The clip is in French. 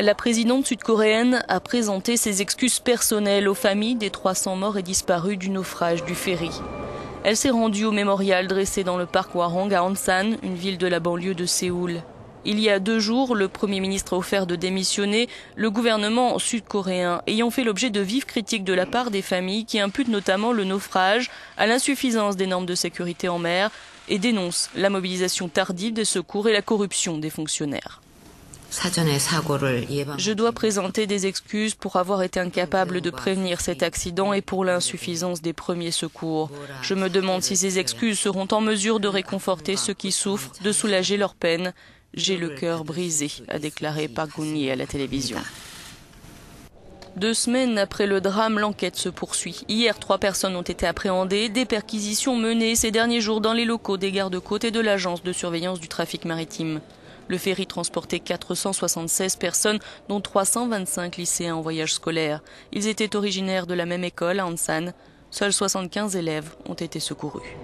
La présidente sud-coréenne a présenté ses excuses personnelles aux familles des 300 morts et disparus du naufrage du ferry. Elle s'est rendue au mémorial dressé dans le parc Hwarong à Ansan, une ville de la banlieue de Séoul. Il y a 2 jours, le Premier ministre a offert de démissionner, le gouvernement sud-coréen ayant fait l'objet de vives critiques de la part des familles qui imputent notamment le naufrage à l'insuffisance des normes de sécurité en mer et dénoncent la mobilisation tardive des secours et la corruption des fonctionnaires. Je dois présenter des excuses pour avoir été incapable de prévenir cet accident et pour l'insuffisance des premiers secours. Je me demande si ces excuses seront en mesure de réconforter ceux qui souffrent, de soulager leur peine. J'ai le cœur brisé, a déclaré Park Geun-hye à la télévision. 2 semaines après le drame, l'enquête se poursuit. Hier, 3 personnes ont été appréhendées, des perquisitions menées ces derniers jours dans les locaux des gardes-côtes et de l'agence de surveillance du trafic maritime. Le ferry transportait 476 personnes, dont 325 lycéens en voyage scolaire. Ils étaient originaires de la même école à Ansan. Seuls 75 élèves ont été secourus.